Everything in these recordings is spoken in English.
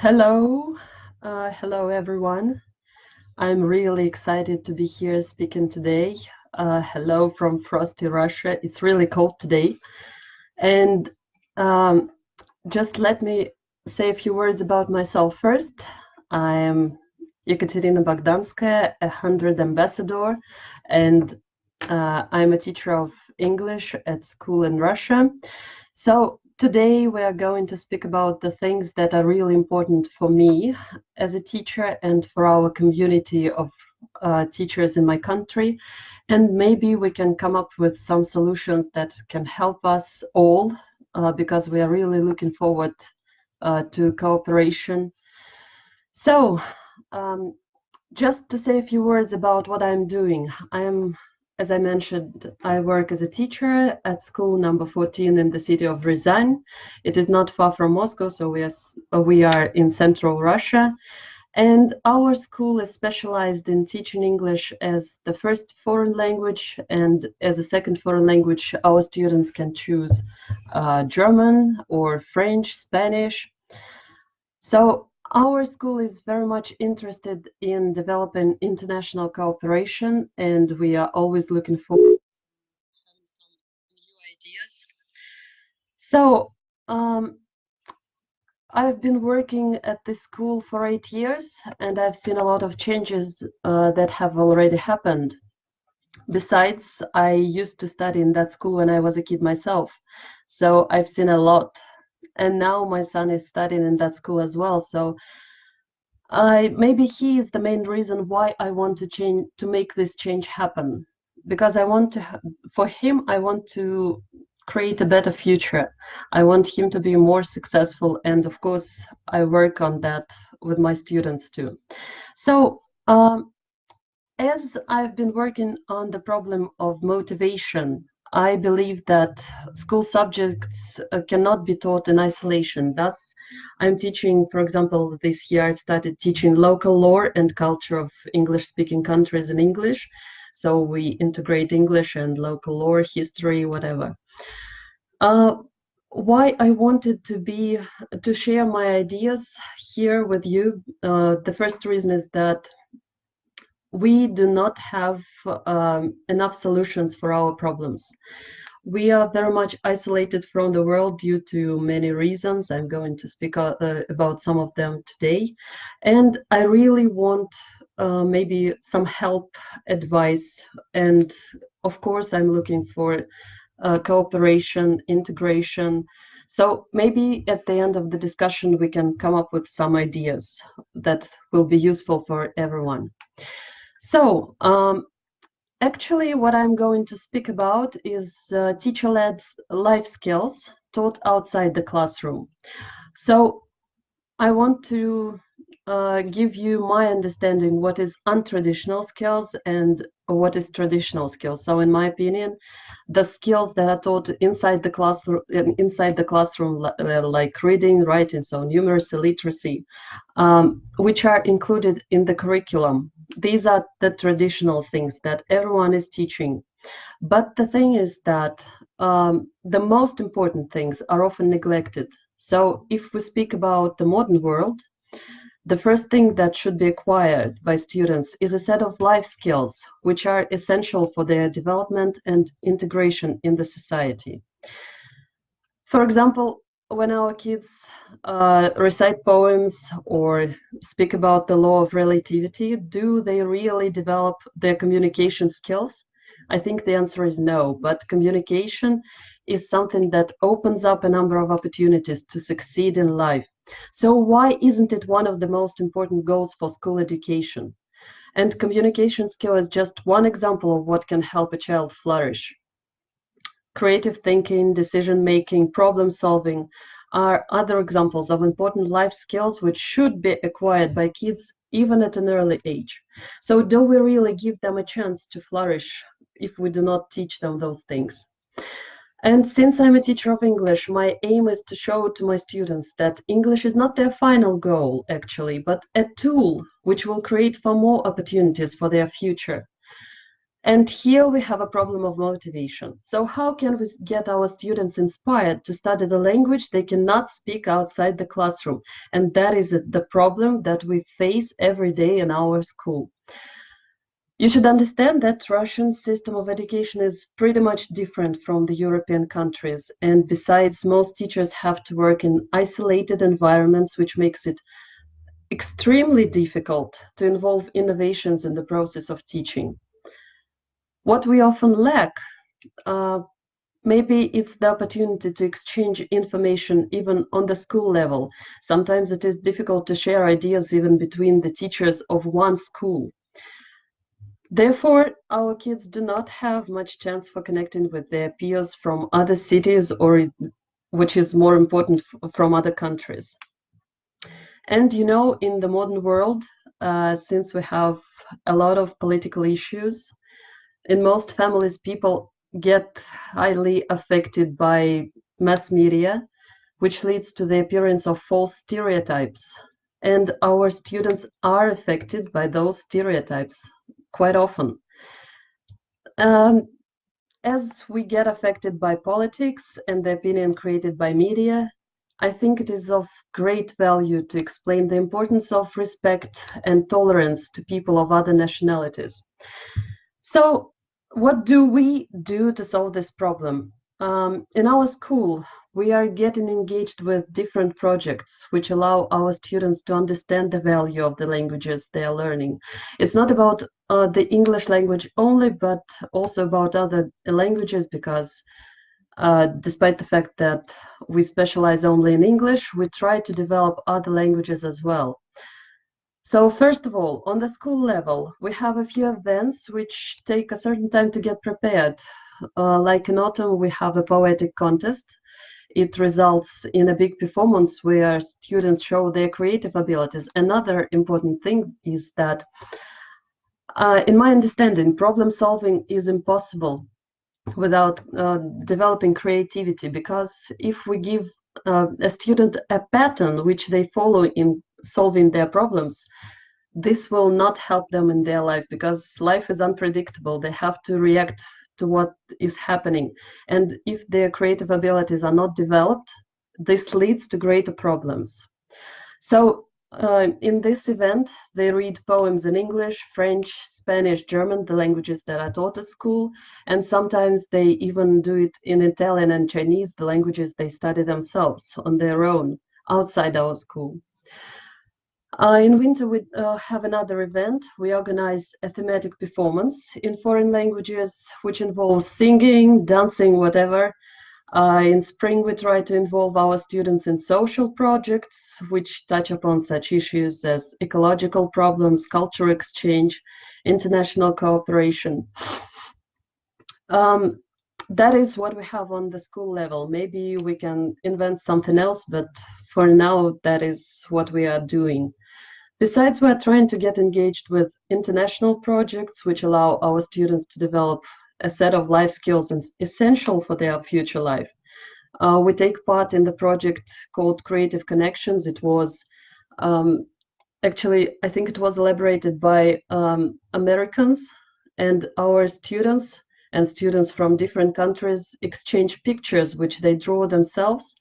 Hello, hello everyone. I'm really excited to be here speaking today. Hello from frosty Russia. It's really cold today. And um, just let me say a few words about myself first. I am Ekaterina Bogdanskaya, a HundrED ambassador, and I'm a teacher of English at school in Russia. So today we are going to speak about the things that are really important for me as a teacher and for our community of teachers in my country. And maybe we can come up with some solutions that can help us all because we are really looking forward to cooperation. So just to say a few words about what I'm doing. As I mentioned, I work as a teacher at school number 14 in the city of Ryazan. It is not far from Moscow, so we are in central Russia. And our school is specialized in teaching English as the first foreign language, and as a second foreign language, our students can choose German or French, Spanish. So our school is very much interested in developing international cooperation, and we are always looking forward to having some new ideas. So I've been working at this school for 8 years, and I've seen a lot of changes that have already happened. Besides, I used to study in that school when I was a kid myself, so I've seen a lot. And now my son is studying in that school as well, so maybe he is the main reason why I want to make this change happen, because for him, I want to create a better future. I want him to be more successful, and of course, I work on that with my students too. So, as I've been working on the problem of motivation, I believe that school subjects cannot be taught in isolation. Thus, I'm teaching, for example, this year I've started teaching local lore and culture of English-speaking countries in English. So we integrate English and local lore, history, whatever. Why I wanted to share my ideas here with you. The first reason is that we do not have enough solutions for our problems. We are very much isolated from the world due to many reasons. I'm going to speak about some of them today. And I really want maybe some help, advice, and of course, I'm looking for cooperation, integration. So maybe at the end of the discussion, we can come up with some ideas that will be useful for everyone. So, actually, what I'm going to speak about is teacher-led life skills taught outside the classroom. So, I want to give you my understanding what is untraditional skills and what is traditional skills. So, in my opinion, the skills that are taught inside the classroom, like reading, writing, so numeracy, literacy, which are included in the curriculum. These are the traditional things that everyone is teaching. But the thing is that the most important things are often neglected. So if we speak about the modern world, the first thing that should be acquired by students is a set of life skills, which are essential for their development and integration in the society. For example, when our kids recite poems or speak about the law of relativity, do they really develop their communication skills? I think the answer is no, but communication is something that opens up a number of opportunities to succeed in life. So why isn't it one of the most important goals for school education? And communication skill is just one example of what can help a child flourish. Creative thinking, decision-making, problem-solving are other examples of important life skills which should be acquired by kids even at an early age. So do we really give them a chance to flourish if we do not teach them those things? And since I'm a teacher of English, my aim is to show to my students that English is not their final goal, actually, but a tool which will create far more opportunities for their future. And here we have a problem of motivation. So how can we get our students inspired to study the language they cannot speak outside the classroom? And that is the problem that we face every day in our school. You should understand that Russian system of education is pretty much different from the European countries. And besides, most teachers have to work in isolated environments, which makes it extremely difficult to involve innovations in the process of teaching. What we often lack, maybe it's the opportunity to exchange information even on the school level. Sometimes it is difficult to share ideas even between the teachers of one school. Therefore, our kids do not have much chance for connecting with their peers from other cities or, which is more important, from other countries. And you know, in the modern world, since we have a lot of political issues, in most families, people get highly affected by mass media, which leads to the appearance of false stereotypes. And our students are affected by those stereotypes quite often. As we get affected by politics and the opinion created by media, I think it is of great value to explain the importance of respect and tolerance to people of other nationalities. So, what do we do to solve this problem? In our school, we are getting engaged with different projects which allow our students to understand the value of the languages they are learning. It's not about the English language only, but also about other languages, because despite the fact that we specialize only in English, we try to develop other languages as well. So first of all, on the school level, we have a few events which take a certain time to get prepared. Like in autumn, we have a poetic contest. It results in a big performance where students show their creative abilities. Another important thing is that, in my understanding, problem solving is impossible without developing creativity, because if we give a student a pattern which they follow in solving their problems, this will not help them in their life, because life is unpredictable. They have to react to what is happening. And if their creative abilities are not developed, this leads to greater problems. So in this event, they read poems in English, French, Spanish, German, the languages that are taught at school, and sometimes they even do it in Italian and Chinese, the languages they study themselves on their own outside our school. In winter, we have another event. We organize a thematic performance in foreign languages, which involves singing, dancing, whatever. In spring, we try to involve our students in social projects, which touch upon such issues as ecological problems, cultural exchange, international cooperation. That is what we have on the school level. Maybe we can invent something else, but for now, that is what we are doing. Besides, we're trying to get engaged with international projects which allow our students to develop a set of life skills essential for their future life. We take part in the project called Creative Connections. It was actually, I think it was elaborated by Americans, and our students and students from different countries exchange pictures which they draw themselves.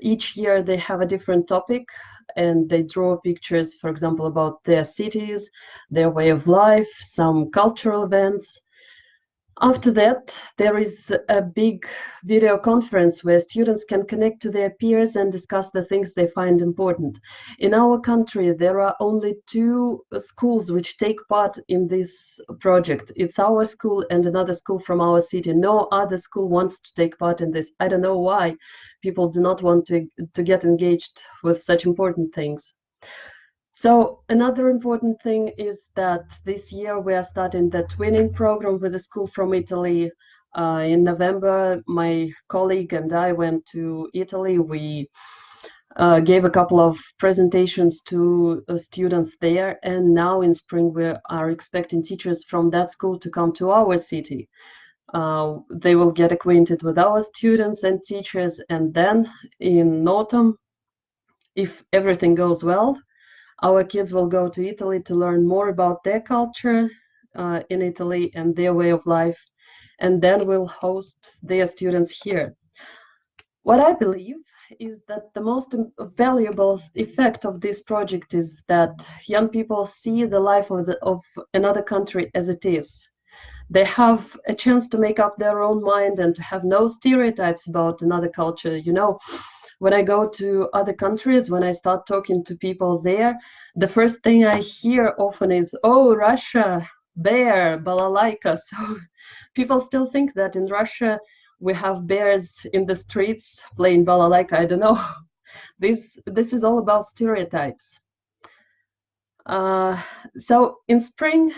Each year they have a different topic, and they draw pictures, for example, about their cities, their way of life, some cultural events. After that, there is a big video conference where students can connect to their peers and discuss the things they find important. In our country, there are only 2 schools which take part in this project. It's our school and another school from our city. No other school wants to take part in this. I don't know why people do not want to get engaged with such important things. So another important thing is that this year we are starting the twinning program with a school from Italy. In November, my colleague and I went to Italy. We gave a couple of presentations to students there, and now in spring we are expecting teachers from that school to come to our city. They will get acquainted with our students and teachers, and then in autumn, if everything goes well, our kids will go to Italy to learn more about their culture, in Italy and their way of life, and then we'll host their students here. What I believe is that the most valuable effect of this project is that young people see the life of another country as it is. They have a chance to make up their own mind and to have no stereotypes about another culture. You know, when I go to other countries, when I start talking to people there, the first thing I hear often is, oh, Russia, bear, balalaika. So people still think that in Russia we have bears in the streets playing balalaika. I don't know. This is all about stereotypes. So in spring,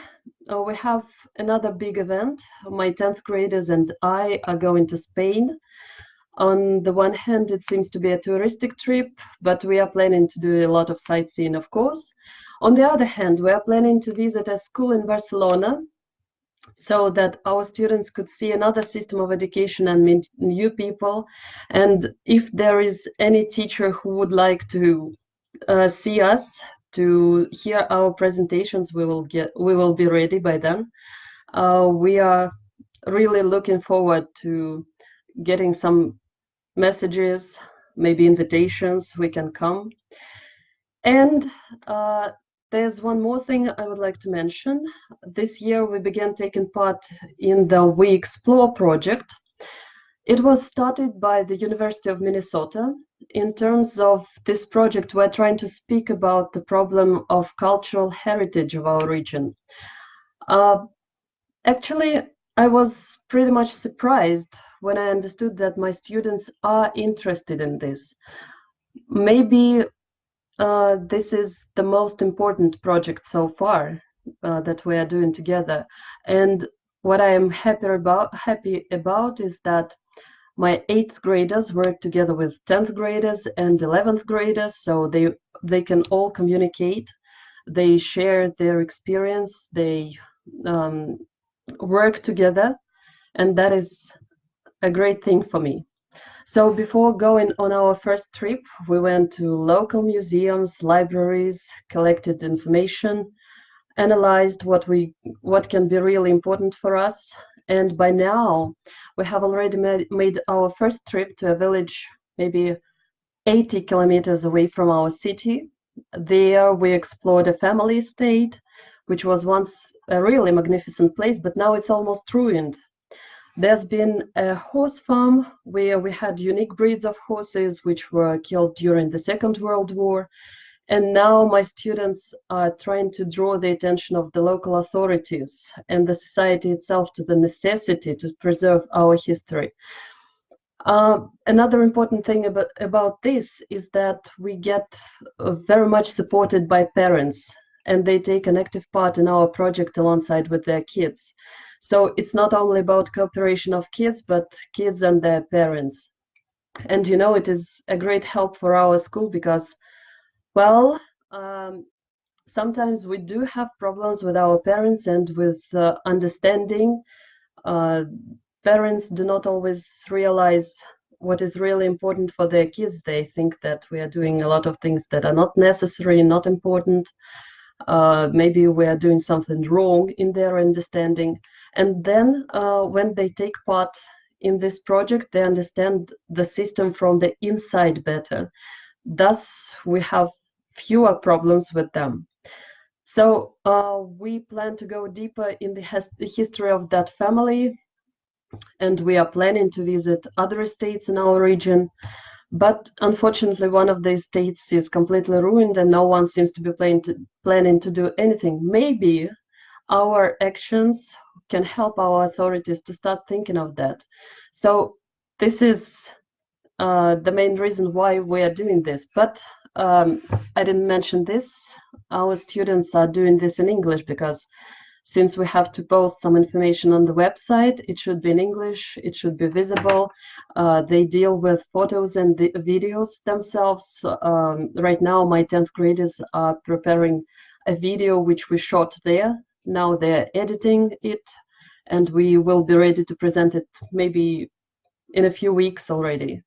we have another big event. My 10th graders and I are going to Spain. On the one hand, it seems to be a touristic trip, but we are planning to do a lot of sightseeing, of course. On the other hand, we are planning to visit a school in Barcelona so that our students could see another system of education and meet new people. And if there is any teacher who would like to see us, to hear our presentations, we will be ready by then. We are really looking forward to getting some messages, maybe invitations, we can come. And there's one more thing I would like to mention. This year we began taking part in the We Explore project. It was started by the University of Minnesota. In terms of this project, we're trying to speak about the problem of cultural heritage of our region. Actually, I was pretty much surprised when I understood that my students are interested in this. Maybe this is the most important project so far that we are doing together. And what I am happy about is that my 8th graders work together with 10th graders and 11th graders, so they can all communicate. They share their experience. They work together, and that is a great thing for me. So before going on our first trip, we went to local museums, libraries, collected information, analyzed what can be really important for us. And by now, we have already made our first trip to a village, maybe 80 kilometers away from our city. There we explored a family estate, which was once a really magnificent place, but now it's almost ruined. There's been a horse farm where we had unique breeds of horses which were killed during the Second World War. And now my students are trying to draw the attention of the local authorities and the society itself to the necessity to preserve our history. Another important thing about this is that we get very much supported by parents, and they take an active part in our project alongside with their kids. So it's not only about cooperation of kids, but kids and their parents. And you know, it is a great help for our school because, well, sometimes we do have problems with our parents and with understanding. Parents do not always realize what is really important for their kids. They think that we are doing a lot of things that are not necessary, not important. Maybe we are doing something wrong in their understanding. And then when they take part in this project, they understand the system from the inside better. Thus, we have fewer problems with them. So we plan to go deeper in the history of that family, and we are planning to visit other estates in our region. But unfortunately, one of the estates is completely ruined and no one seems to be planning to do anything. Maybe our actions can help our authorities to start thinking of that. So this is the main reason why we are doing this. But I didn't mention this. Our students are doing this in English because since we have to post some information on the website, it should be in English, it should be visible. They deal with photos and the videos themselves. Right now, my 10th graders are preparing a video which we shot there. Now they're editing it, and we will be ready to present it maybe in a few weeks already.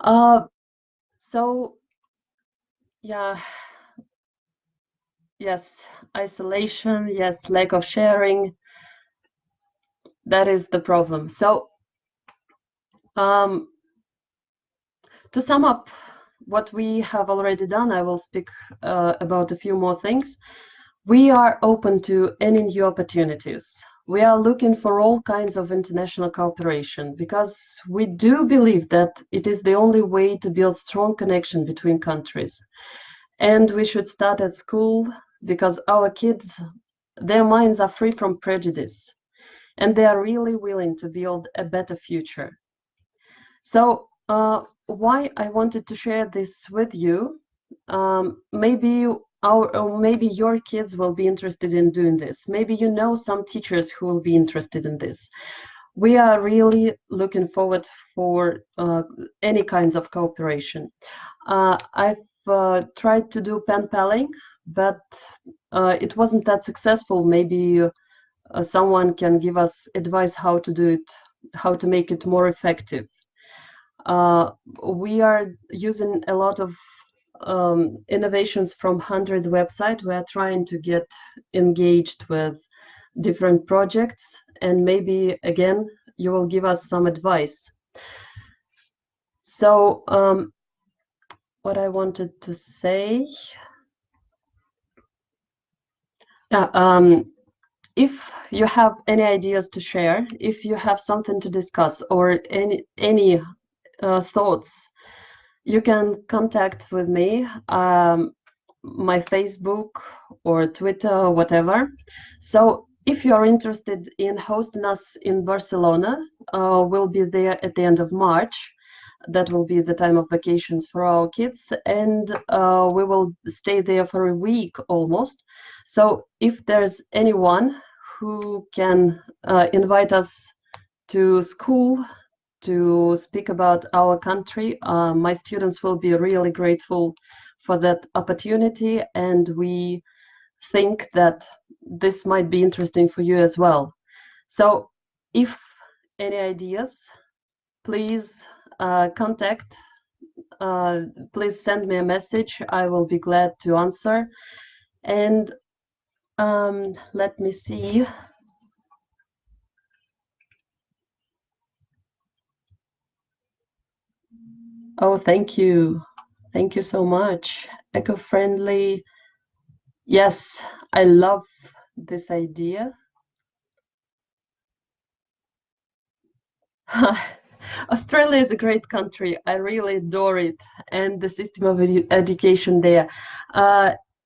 So, yeah, Yes, isolation, yes, lack of sharing. That is the problem. So, to sum up what we have already done, I will speak about a few more things. We are open to any new opportunities. We are looking for all kinds of international cooperation because we do believe that it is the only way to build strong connection between countries. And we should start at school because our kids, their minds are free from prejudice and they are really willing to build a better future. So, why I wanted to share this with you, maybe or maybe your kids will be interested in doing this. Maybe you know some teachers who will be interested in this. We are really looking forward for any kinds of cooperation. I've tried to do pen paling, but it wasn't that successful. Maybe someone can give us advice how to do it, how to make it more effective. We are using a lot of innovations from HundrED website. We are trying to get engaged with different projects, and maybe again you will give us some advice. So what I wanted to say, if you have any ideas to share, if you have something to discuss or any thoughts, you can contact with me, my Facebook or Twitter or whatever. So if you are interested in hosting us in Barcelona, we'll be there at the end of March. That will be the time of vacations for our kids, and we will stay there for a week almost. So if there's anyone who can invite us to school to speak about our country, my students will be really grateful for that opportunity, and we think that this might be interesting for you as well. So if any ideas, please contact, please send me a message. I will be glad to answer. And let me see. Oh, thank you. Thank you so much. Eco-friendly. Yes, I love this idea. Australia is a great country. I really adore it, and the system of education there.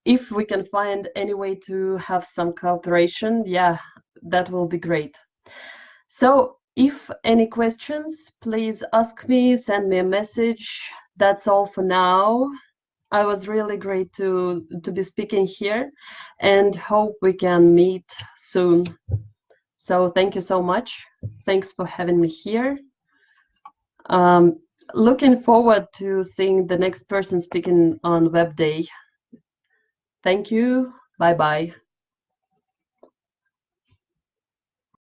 If we can find any way to have some cooperation, yeah, that will be great. So, if any questions, please ask me, send me a message. That's all for now. I was really great to be speaking here, and hope we can meet soon. So thank you so much. Thanks for having me here. Looking forward to seeing the next person speaking on Web Day. Thank you. Bye-bye.